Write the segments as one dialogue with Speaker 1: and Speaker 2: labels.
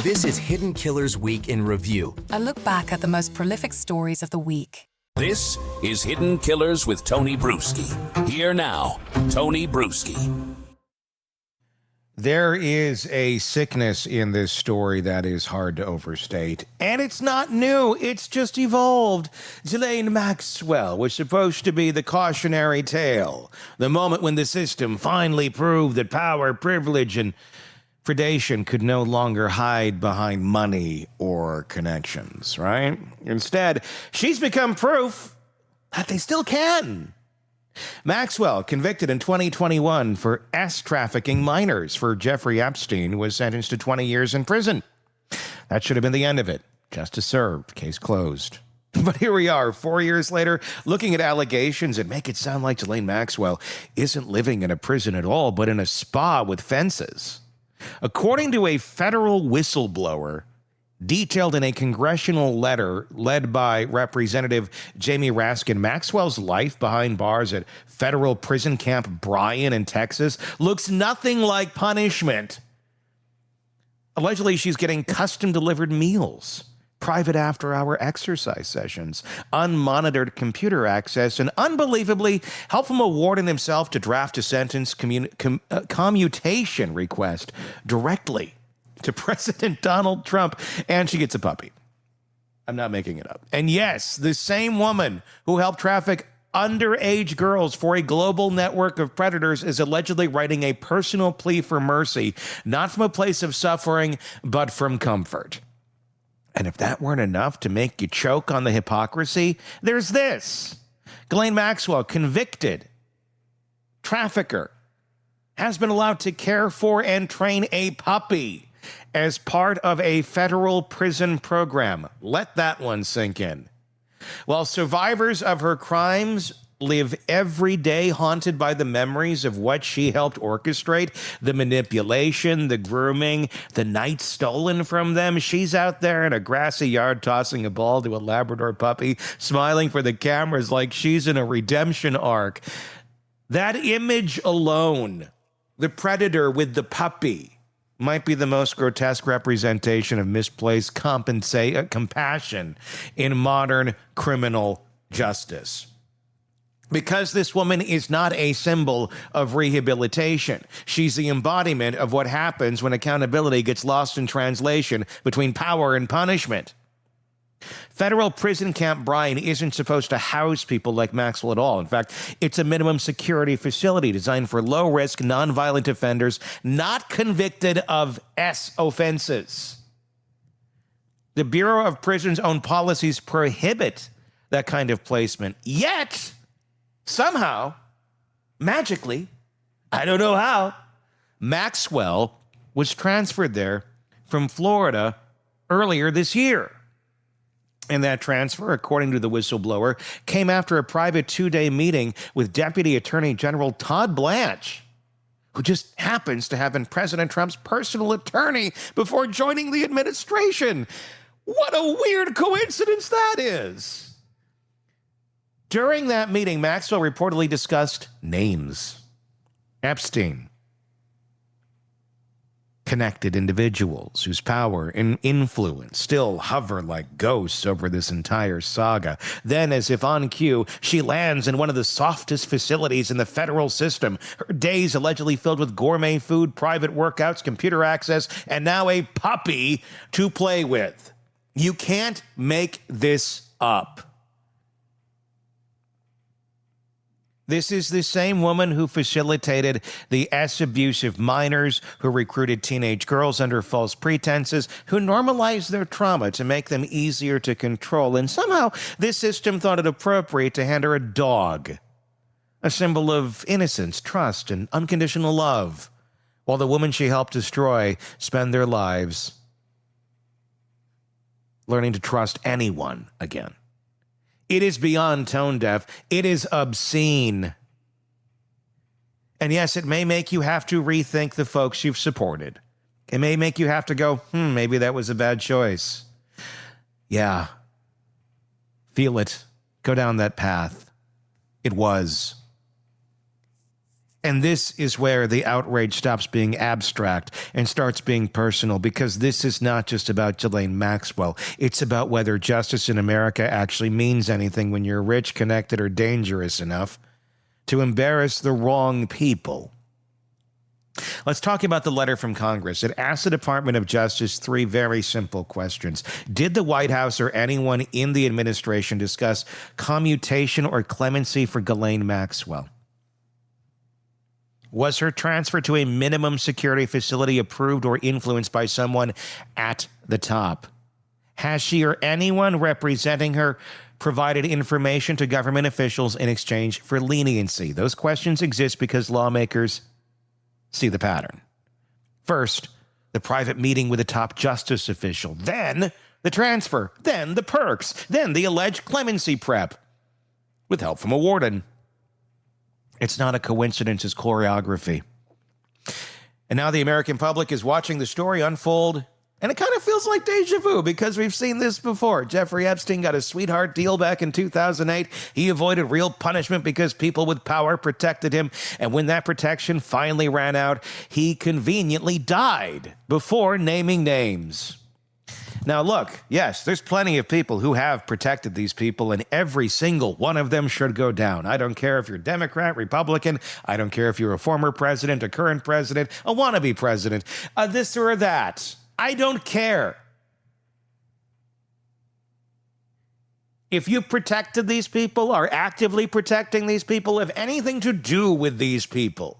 Speaker 1: This is Hidden Killers Week in Review.
Speaker 2: A look back at the most prolific stories of the week.
Speaker 3: This is Hidden Killers with Tony Brueski. Here now, Tony Brueski.
Speaker 4: There is a sickness in this story that is hard to overstate. And it's not new, it's just evolved. Ghislaine Maxwell was supposed to be the cautionary tale. The moment when the system finally proved that power, privilege, and predation could no longer hide behind money or connections, right? Instead, she's become proof that they still can. Maxwell, convicted in 2021 for trafficking minors for Jeffrey Epstein, was sentenced to 20 years in prison. That should have been the end of it. Justice served. Case closed. But here we are, 4 years later, looking at allegations that make it sound like Ghislaine Maxwell isn't living in a prison at all, but in a spa with fences. According to a federal whistleblower, detailed in a congressional letter led by Representative Jamie Raskin, Maxwell's life behind bars at Federal Prison Camp Bryan in Texas looks nothing like punishment. Allegedly, she's getting custom-delivered meals, private after-hour exercise sessions, unmonitored computer access, and unbelievably, help from a warden himself to draft a sentence-commutation request directly to President Donald Trump, and she gets a puppy. I'm not making it up. And yes, the same woman who helped traffic underage girls for a global network of predators is allegedly writing a personal plea for mercy, not from a place of suffering, but from comfort. And if that weren't enough to make you choke on the hypocrisy, there's this. Ghislaine Maxwell, convicted trafficker, has been allowed to care for and train a puppy as part of a federal prison program. Let that one sink in. While survivors of her crimes live every day haunted by the memories of what she helped orchestrate, the manipulation, the grooming, the nights stolen from them, she's out there in a grassy yard tossing a ball to a Labrador puppy, smiling for the cameras like she's in a redemption arc. That image alone, the predator with the puppy, might be the most grotesque representation of misplaced compassion in modern criminal justice. Because this woman is not a symbol of rehabilitation. She's the embodiment of what happens when accountability gets lost in translation between power and punishment. Federal Prison Camp Bryan isn't supposed to house people like Maxwell at all. In fact, it's a minimum security facility designed for low-risk, nonviolent offenders not convicted of offenses. The Bureau of Prisons' own policies prohibit that kind of placement. Yet, somehow, magically, I don't know how, Maxwell was transferred there from Florida earlier this year. And that transfer, according to the whistleblower, came after a private 2-day meeting with Deputy Attorney General Todd Blanche, who just happens to have been President Trump's personal attorney before joining the administration. What a weird coincidence that is. During that meeting, Maxwell reportedly discussed names. Epstein. Connected individuals whose power and influence still hover like ghosts over this entire saga. Then, as if on cue, she lands in one of the softest facilities in the federal system. Her days allegedly filled with gourmet food, private workouts, computer access, and now a puppy to play with. You can't make this up. This is the same woman who facilitated the abuse of minors, who recruited teenage girls under false pretenses, who normalized their trauma to make them easier to control. And somehow this system thought it appropriate to hand her a dog, a symbol of innocence, trust, and unconditional love, while the woman she helped destroy spend their lives learning to trust anyone again. It is beyond tone deaf. It is obscene. And yes, it may make you have to rethink the folks you've supported. It may make you have to go, maybe that was a bad choice. Yeah. Feel it. Go down that path. It was. And this is where the outrage stops being abstract and starts being personal, because this is not just about Ghislaine Maxwell. It's about whether justice in America actually means anything when you're rich, connected, or dangerous enough to embarrass the wrong people. Let's talk about the letter from Congress. It asks the Department of Justice three very simple questions. Did the White House or anyone in the administration discuss commutation or clemency for Ghislaine Maxwell? Was her transfer to a minimum security facility approved or influenced by someone at the top? Has she or anyone representing her provided information to government officials in exchange for leniency? Those questions exist because lawmakers see the pattern. First, the private meeting with a top justice official, then the transfer, then the perks, then the alleged clemency prep, with help from a warden. It's not a coincidence, it's choreography. And now the American public is watching the story unfold, and it kind of feels like deja vu because we've seen this before. Jeffrey Epstein got a sweetheart deal back in 2008. He avoided real punishment because people with power protected him. And when that protection finally ran out, he conveniently died before naming names. Now, look, yes, there's plenty of people who have protected these people, and every single one of them should go down. I don't care if you're Democrat, Republican. I don't care if you're a former president, a current president, a wannabe president, this or that. I don't care. If you protected these people, are actively protecting these people, have anything to do with these people,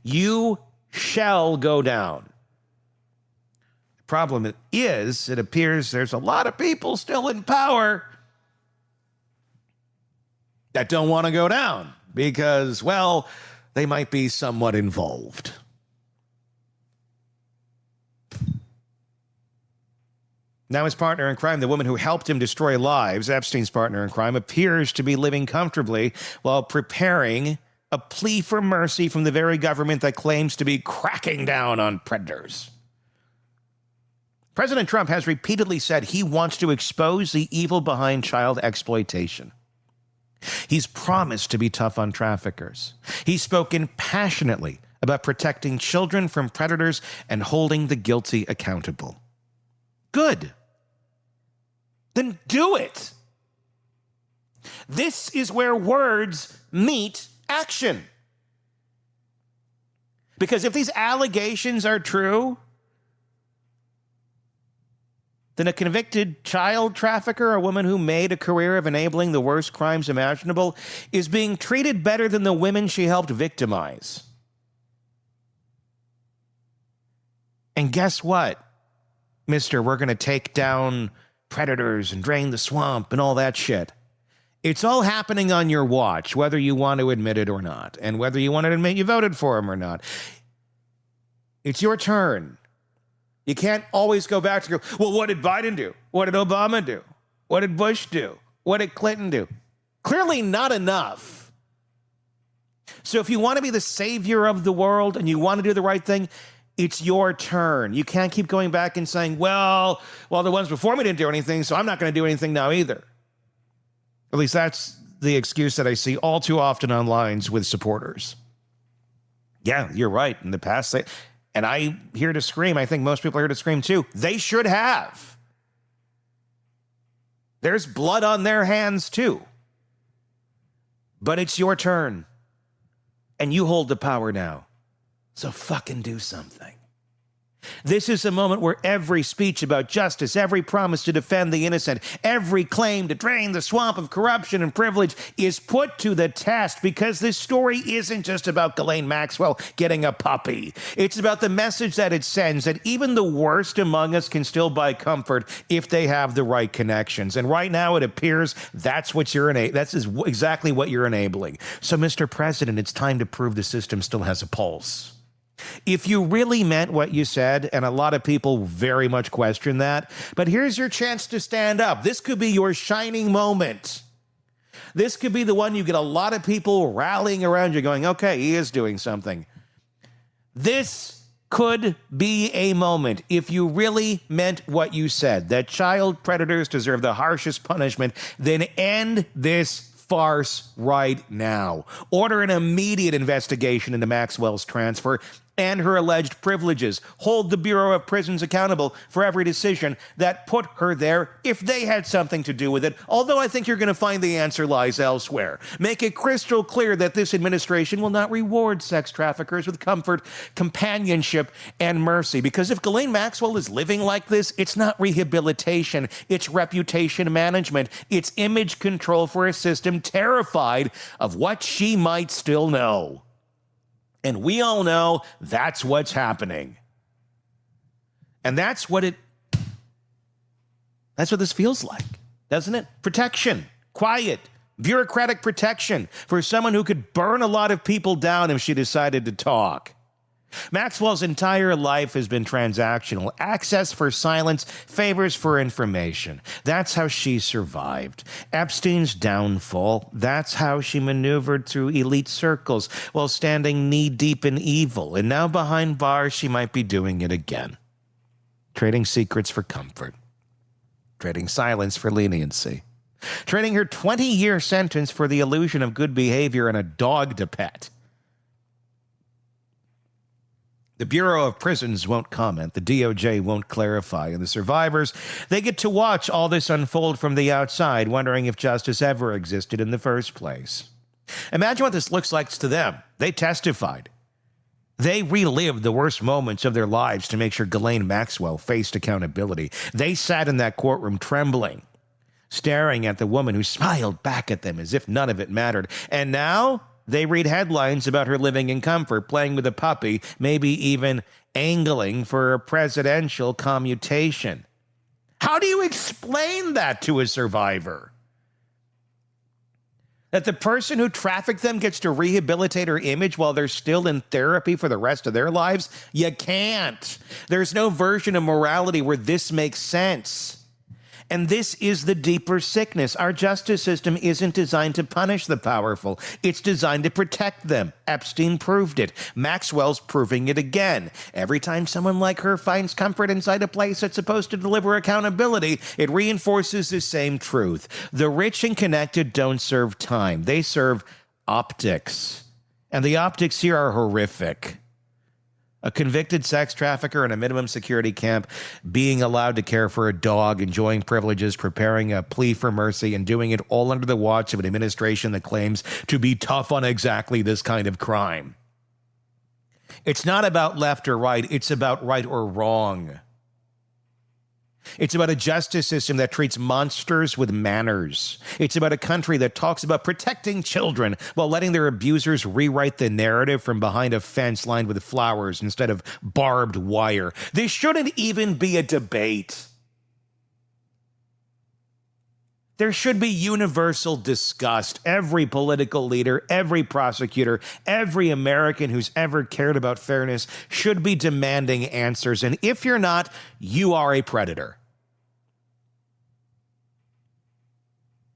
Speaker 4: you shall go down. Problem is, it appears there's a lot of people still in power that don't want to go down because, well, they might be somewhat involved. Now his partner in crime, the woman who helped him destroy lives, Epstein's partner in crime, appears to be living comfortably while preparing a plea for mercy from the very government that claims to be cracking down on predators. President Trump has repeatedly said he wants to expose the evil behind child exploitation. He's promised to be tough on traffickers. He's spoken passionately about protecting children from predators and holding the guilty accountable. Good. Then do it. This is where words meet action. Because if these allegations are true, then a convicted child trafficker, a woman who made a career of enabling the worst crimes imaginable, is being treated better than the women she helped victimize. And guess what, mister? We're going to take down predators and drain the swamp and all that shit. It's all happening on your watch, whether you want to admit it or not, and whether you want to admit you voted for him or not. It's your turn. You can't always go back to go, well, what did Biden do? What did Obama do? What did Bush do? What did Clinton do? Clearly not enough. So if you want to be the savior of the world and you want to do the right thing, it's your turn. You can't keep going back and saying, well, the ones before me didn't do anything, so I'm not going to do anything now either. At least that's the excuse that I see all too often on lines with supporters. Yeah, you're right. In the past, and I'm here to scream, I think most people are here to scream too, they should have. There's blood on their hands too. But it's your turn. And you hold the power now. So fucking do something. This is a moment where every speech about justice, every promise to defend the innocent, every claim to drain the swamp of corruption and privilege is put to the test, because this story isn't just about Ghislaine Maxwell getting a puppy. It's about the message that it sends, that even the worst among us can still buy comfort if they have the right connections. And right now it appears that's what that's exactly what you're enabling. So, Mr. President, it's time to prove the system still has a pulse. If you really meant what you said, and a lot of people very much question that, but here's your chance to stand up. This could be your shining moment. This could be the one you get a lot of people rallying around you going, okay, he is doing something. This could be a moment, if you really meant what you said, that child predators deserve the harshest punishment, then end this farce right now. Order an immediate investigation into Maxwell's transfer and her alleged privileges. Hold the Bureau of Prisons accountable for every decision that put her there if they had something to do with it, although I think you're going to find the answer lies elsewhere. Make it crystal clear that this administration will not reward sex traffickers with comfort, companionship, and mercy. Because if Ghislaine Maxwell is living like this, it's not rehabilitation, it's reputation management, it's image control for a system terrified of what she might still know. And we all know that's what's happening. And that's what this feels like, doesn't it? Protection, quiet, bureaucratic protection for someone who could burn a lot of people down if she decided to talk. Maxwell's entire life has been transactional. Access for silence, favors for information. That's how she survived. Epstein's downfall, that's how she maneuvered through elite circles while standing knee-deep in evil. And now behind bars, she might be doing it again. Trading secrets for comfort. Trading silence for leniency. Trading her 20-year sentence for the illusion of good behavior and a dog to pet. The Bureau of Prisons won't comment, the DOJ won't clarify, and the survivors, they get to watch all this unfold from the outside, wondering if justice ever existed in the first place. Imagine what this looks like to them. They testified. They relived the worst moments of their lives to make sure Ghislaine Maxwell faced accountability. They sat in that courtroom trembling, staring at the woman who smiled back at them as if none of it mattered. And now they read headlines about her living in comfort, playing with a puppy, maybe even angling for a presidential commutation. How do you explain that to a survivor? That the person who trafficked them gets to rehabilitate her image while they're still in therapy for the rest of their lives? You can't. There's no version of morality where this makes sense. And this is the deeper sickness. Our justice system isn't designed to punish the powerful. It's designed to protect them. Epstein proved it. Maxwell's proving it again. Every time someone like her finds comfort inside a place that's supposed to deliver accountability, it reinforces the same truth. The rich and connected don't serve time. They serve optics. And the optics here are horrific. A convicted sex trafficker in a minimum security camp being allowed to care for a dog, enjoying privileges, preparing a plea for mercy, and doing it all under the watch of an administration that claims to be tough on exactly this kind of crime. It's not about left or right. It's about right or wrong. It's about a justice system that treats monsters with manners. It's about a country that talks about protecting children while letting their abusers rewrite the narrative from behind a fence lined with flowers instead of barbed wire. This shouldn't even be a debate. There should be universal disgust. Every political leader, every prosecutor, every American who's ever cared about fairness should be demanding answers. And if you're not, you are a predator.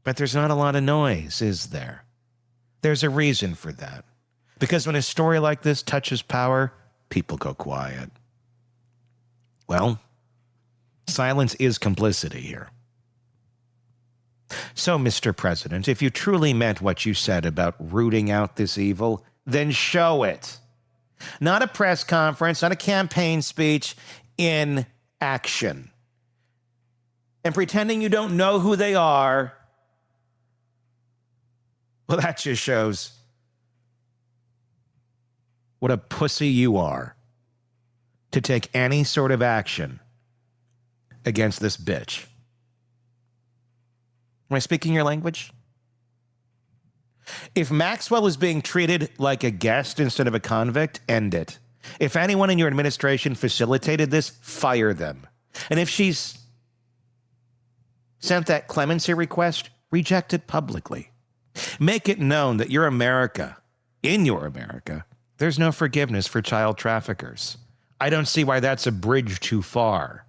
Speaker 4: But there's not a lot of noise, is there? There's a reason for that. Because when a story like this touches power, people go quiet. Well, silence is complicity here. So, Mr. President, if you truly meant what you said about rooting out this evil, then show it. Not a press conference, not a campaign speech, in action. And pretending you don't know who they are, well, that just shows what a pussy you are to take any sort of action against this bitch. Am I speaking your language? If Maxwell is being treated like a guest instead of a convict, end it. If anyone in your administration facilitated this, fire them. And if she's sent that clemency request, reject it publicly. Make it known that your America, in your America, there's no forgiveness for child traffickers. I don't see why that's a bridge too far.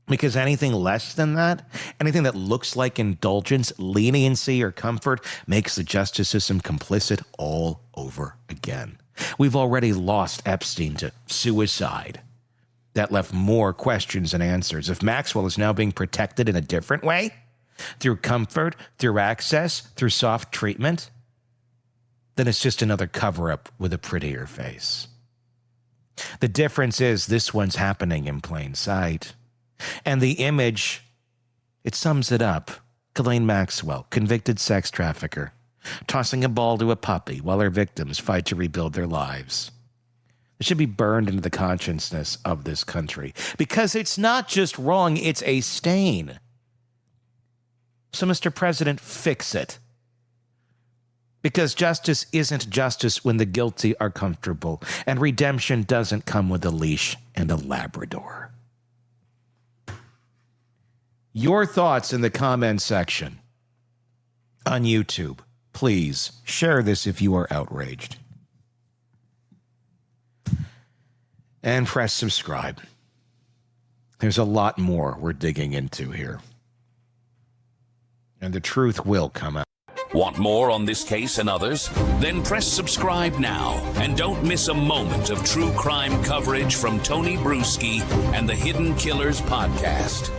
Speaker 4: Because anything less than that, anything that looks like indulgence, leniency, or comfort makes the justice system complicit all over again. We've already lost Epstein to suicide. That left more questions than answers. If Maxwell is now being protected in a different way, through comfort, through access, through soft treatment, then it's just another cover-up with a prettier face. The difference is this one's happening in plain sight. And the image, it sums it up. Ghislaine Maxwell, convicted sex trafficker, tossing a ball to a puppy while her victims fight to rebuild their lives. It should be burned into the consciousness of this country because it's not just wrong, it's a stain. So, Mr. President, fix it. Because justice isn't justice when the guilty are comfortable, and redemption doesn't come with a leash and a Labrador. Your thoughts in the comment section on YouTube. Please share this if you are outraged. And press subscribe. There's a lot more we're digging into here. And the truth will come out.
Speaker 3: Want more on this case and others? Then press subscribe now and don't miss a moment of true crime coverage from Tony Brueski and the Hidden Killers podcast.